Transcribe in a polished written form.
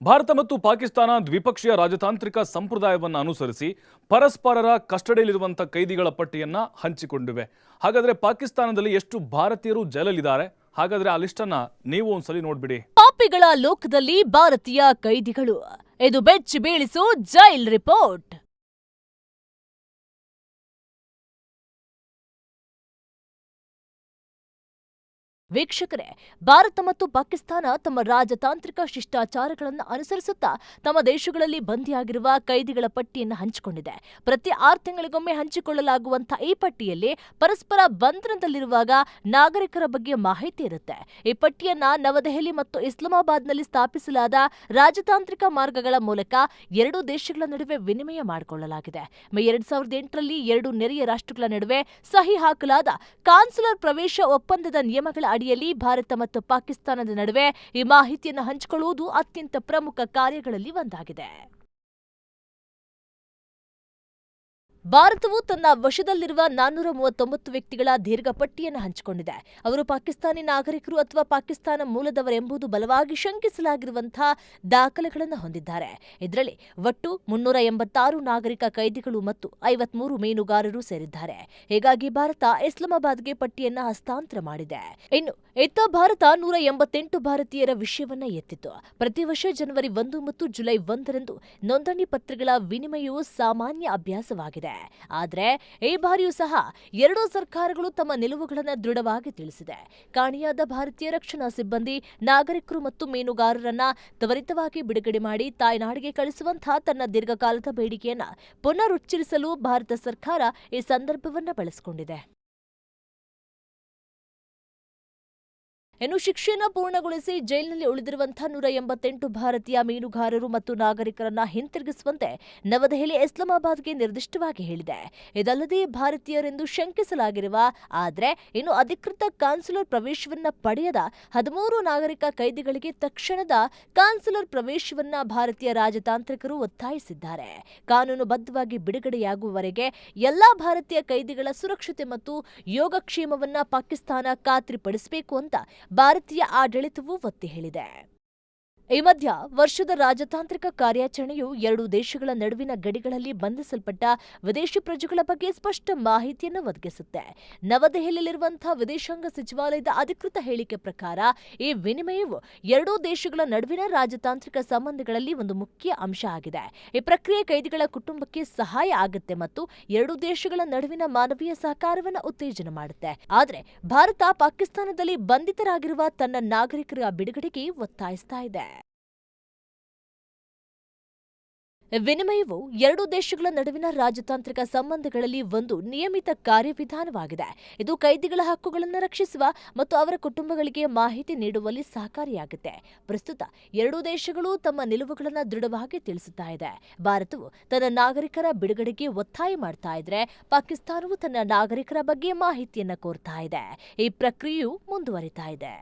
ಭಾರತ ಮತ್ತು ಪಾಕಿಸ್ತಾನ ದ್ವಿಪಕ್ಷೀಯ ರಾಜತಾಂತ್ರಿಕ ಸಂಪ್ರದಾಯವನ್ನು ಅನುಸರಿಸಿ ಪರಸ್ಪರರ ಕಸ್ಟಡಿಯಲ್ಲಿರುವಂತಹ ಕೈದಿಗಳ ಪಟ್ಟಿಯನ್ನ ಹಂಚಿಕೊಂಡಿವೆ. ಹಾಗಾದ್ರೆ ಪಾಕಿಸ್ತಾನದಲ್ಲಿ ಎಷ್ಟು ಭಾರತೀಯರು ಜೈಲಲ್ಲಿದ್ದಾರೆ? ಹಾಗಾದ್ರೆ ಆ ಲಿಸ್ಟ್ ಅನ್ನ ನೀವು ಒಂದ್ಸಲಿ ನೋಡ್ಬಿಡಿ. ಪಾಪಿಗಳ ಲೋಕದಲ್ಲಿ ಭಾರತೀಯ ಕೈದಿಗಳು, ಇದು ಬೆಚ್ಚಿ ಬೀಳಿಸೋ ಜೈಲ್ ರಿಪೋರ್ಟ್. ವೀಕ್ಷಕರೇ, ಭಾರತ ಮತ್ತು ಪಾಕಿಸ್ತಾನ ತಮ್ಮ ರಾಜತಾಂತ್ರಿಕ ಶಿಷ್ಟಾಚಾರಗಳನ್ನು ಅನುಸರಿಸುತ್ತಾ ತಮ್ಮ ದೇಶಗಳಲ್ಲಿ ಬಂಧಿಯಾಗಿರುವ ಕೈದಿಗಳ ಪಟ್ಟಿಯನ್ನು ಹಂಚಿಕೊಂಡಿದೆ. ಪ್ರತಿ 6 ತಿಂಗಳಿಗೊಮ್ಮೆ ಹಂಚಿಕೊಳ್ಳಲಾಗುವಂತಹ ಈ ಪಟ್ಟಿಯಲ್ಲಿ ಪರಸ್ಪರ ಬಂಧನದಲ್ಲಿರುವಾಗ ನಾಗರಿಕರ ಬಗ್ಗೆ ಮಾಹಿತಿ ಇರುತ್ತೆ. ಈ ಪಟ್ಟಿಯನ್ನ ನವದೆಹಲಿ ಮತ್ತು ಇಸ್ಲಾಮಾಬಾದ್ನಲ್ಲಿ ಸ್ಥಾಪಿಸಲಾದ ರಾಜತಾಂತ್ರಿಕ ಮಾರ್ಗಗಳ ಮೂಲಕ 2 ದೇಶಗಳ ನಡುವೆ ವಿನಿಮಯ ಮಾಡಿಕೊಳ್ಳಲಾಗಿದೆ. ಮೇ 2008ರಲ್ಲಿ 2 ನೆರೆಯ ರಾಷ್ಟ್ರಗಳ ನಡುವೆ ಸಹಿ ಹಾಕಲಾದ ಕಾನ್ಸುಲರ್ ಪ್ರವೇಶ ಒಪ್ಪಂದದ ನಿಯಮಗಳ ಅಡಿಯಲ್ಲಿ ಭಾರತ ಮತ್ತು ಪಾಕಿಸ್ತಾನದ ನಡುವೆ ಈ ಮಾಹಿತಿಯನ್ನು ಹಂಚಿಕೊಳ್ಳುವುದು ಅತ್ಯಂತ ಪ್ರಮುಖ ಕಾರ್ಯಗಳಲ್ಲಿ ಒಂದಾಗಿದೆ. ಭಾರತವು ತನ್ನ ವಶದಲ್ಲಿರುವ 439 ವ್ಯಕ್ತಿಗಳ ದೀರ್ಘ ಪಟ್ಟಿಯನ್ನು ಹಂಚಿಕೊಂಡಿದೆ. ಅವರು ಪಾಕಿಸ್ತಾನಿ ನಾಗರಿಕರು ಅಥವಾ ಪಾಕಿಸ್ತಾನ ಮೂಲದವರೆಂಬುದು ಬಲವಾಗಿ ಶಂಕಿಸಲಾಗಿರುವಂತಹ ದಾಖಲೆಗಳನ್ನು ಹೊಂದಿದ್ದಾರೆ. ಇದರಲ್ಲಿ ಒಟ್ಟು 386 ನಾಗರಿಕ ಕೈದಿಗಳು ಮತ್ತು 53 ಮೀನುಗಾರರು ಸೇರಿದ್ದಾರೆ. ಹೀಗಾಗಿ ಭಾರತ ಇಸ್ಲಾಮಾಬಾದ್ಗೆ ಪಟ್ಟಿಯನ್ನು ಹಸ್ತಾಂತರ ಮಾಡಿದೆ. ಇನ್ನು ಇತ್ತ ಭಾರತ 188 ಭಾರತೀಯರ ವಿಷಯವನ್ನ ಎತ್ತಿತು. ಪ್ರತಿ ವರ್ಷ ಜನವರಿ 1 ಮತ್ತು ಜುಲೈ 1ರಂದು ನೋಂದಣಿ ಪತ್ರಗಳ ವಿನಿಮಯವು ಸಾಮಾನ್ಯ ಅಭ್ಯಾಸವಾಗಿದೆ. ಆದರೆ ಈ ಬಾರಿಯೂ ಸಹ 2 ಸರ್ಕಾರಗಳು ತಮ್ಮ ನಿಲುವುಗಳನ್ನು ದೃಢವಾಗಿ ತಿಳಿಸಿದೆ. ಕಾಣೆಯಾದ ಭಾರತೀಯ ರಕ್ಷಣಾ ಸಿಬ್ಬಂದಿ, ನಾಗರಿಕರು ಮತ್ತು ಮೀನುಗಾರರನ್ನ ತ್ವರಿತವಾಗಿ ಬಿಡುಗಡೆ ಮಾಡಿ ತಾಯ್ನಾಡಿಗೆ ಕಳಿಸುವಂತಹ ತನ್ನ ದೀರ್ಘಕಾಲದ ಬೇಡಿಕೆಯನ್ನ ಪುನರುಚ್ಚರಿಸಲು ಭಾರತ ಸರ್ಕಾರ ಈ ಸಂದರ್ಭವನ್ನ ಬಳಸಿಕೊಂಡಿದೆ. ಇನ್ನು ಶಿಕ್ಷೆಯನ್ನು ಪೂರ್ಣಗೊಳಿಸಿ ಜೈಲಿನಲ್ಲಿ ಉಳಿದಿರುವಂತಹ 188 ಭಾರತೀಯ ಮೀನುಗಾರರು ಮತ್ತು ನಾಗರಿಕರನ್ನ ಹಿಂತಿರುಗಿಸುವಂತೆ ನವದೆಹಲಿ ಇಸ್ಲಾಮಾಬಾದ್ಗೆ ನಿರ್ದಿಷ್ಟವಾಗಿ ಹೇಳಿದೆ. ಇದಲ್ಲದೆ ಭಾರತೀಯರೆಂದು ಶಂಕಿಸಲಾಗಿರುವ ಆದರೆ ಇನ್ನು ಅಧಿಕೃತ ಕಾನ್ಸುಲರ್ ಪ್ರವೇಶವನ್ನ ಪಡೆಯದ 13 ನಾಗರಿಕ ಕೈದಿಗಳಿಗೆ ತಕ್ಷಣದ ಕಾನ್ಸುಲರ್ ಪ್ರವೇಶವನ್ನ ಭಾರತೀಯ ರಾಜತಾಂತ್ರಿಕರು ಒತ್ತಾಯಿಸಿದ್ದಾರೆ. ಕಾನೂನುಬದ್ಧವಾಗಿ ಬಿಡುಗಡೆಯಾಗುವವರೆಗೆ ಎಲ್ಲಾ ಭಾರತೀಯ ಕೈದಿಗಳ ಸುರಕ್ಷತೆ ಮತ್ತು ಯೋಗಕ್ಷೇಮವನ್ನ ಪಾಕಿಸ್ತಾನ ಖಾತ್ರಿಪಡಿಸಬೇಕು ಅಂತ ಭಾರತೀಯ ಆಡಳಿತವು ಒತ್ತಿ ಹೇಳಿದೆ. ಈ ಮಧ್ಯ ವರ್ಷದ ರಾಜತಾಂತ್ರಿಕ ಕಾರ್ಯಾಚರಣೆಯು 2 ದೇಶಗಳ ನಡುವಿನ ಗಡಿಗಳಲ್ಲಿ ಬಂಧಿಸಲ್ಪಟ್ಟ ವಿದೇಶಿ ಪ್ರಜೆಗಳ ಬಗ್ಗೆ ಸ್ಪಷ್ಟ ಮಾಹಿತಿಯನ್ನು ಒದಗಿಸುತ್ತೆ. ನವದೆಹಲಿಯಲ್ಲಿರುವಂತಹ ವಿದೇಶಾಂಗ ಸಚಿವಾಲಯದ ಅಧಿಕೃತ ಹೇಳಿಕೆ ಪ್ರಕಾರ ಈ ವಿನಿಮಯವು 2 ದೇಶಗಳ ನಡುವಿನ ರಾಜತಾಂತ್ರಿಕ ಸಂಬಂಧಗಳಲ್ಲಿ ಒಂದು ಮುಖ್ಯ ಅಂಶ ಆಗಿದೆ. ಈ ಪ್ರಕ್ರಿಯೆ ಕೈದಿಗಳ ಕುಟುಂಬಕ್ಕೆ ಸಹಾಯ ಆಗುತ್ತೆ ಮತ್ತು 2 ದೇಶಗಳ ನಡುವಿನ ಮಾನವೀಯ ಸಹಕಾರವನ್ನು ಉತ್ತೇಜನ ಮಾಡುತ್ತೆ. ಆದರೆ ಭಾರತ ಪಾಕಿಸ್ತಾನದಲ್ಲಿ ಬಂಧಿತರಾಗಿರುವ ತನ್ನ ನಾಗರಿಕರ ಬಿಡುಗಡೆಗೆ ಒತ್ತಾಯಿಸ್ತಾ ಇದೆ. ವಿನಿಮಯವು 2 ದೇಶಗಳ ನಡುವಿನ ರಾಜತಾಂತ್ರಿಕ ಸಂಬಂಧಗಳಲ್ಲಿ ಒಂದು ನಿಯಮಿತ ಕಾರ್ಯವಿಧಾನವಾಗಿದೆ. ಇದು ಕೈದಿಗಳ ಹಕ್ಕುಗಳನ್ನು ರಕ್ಷಿಸುವ ಮತ್ತು ಅವರ ಕುಟುಂಬಗಳಿಗೆ ಮಾಹಿತಿ ನೀಡುವಲ್ಲಿ ಸಹಕಾರಿಯಾಗುತ್ತೆ. ಪ್ರಸ್ತುತ 2 ದೇಶಗಳು ತಮ್ಮ ನಿಲುವುಗಳನ್ನು ದೃಢವಾಗಿ ತಿಳಿಸುತ್ತಾ ಇದೆ. ಭಾರತವು ತನ್ನ ನಾಗರಿಕರ ಬಿಡುಗಡೆಗೆ ಒತ್ತಾಯ ಮಾಡ್ತಾ ಇದ್ರೆ, ಪಾಕಿಸ್ತಾನವು ತನ್ನ ನಾಗರಿಕರ ಬಗ್ಗೆ ಮಾಹಿತಿಯನ್ನ ಕೋರ್ತಾ ಇದೆ. ಈ ಪ್ರಕ್ರಿಯೆಯು ಮುಂದುವರಿತಾ ಇದೆ.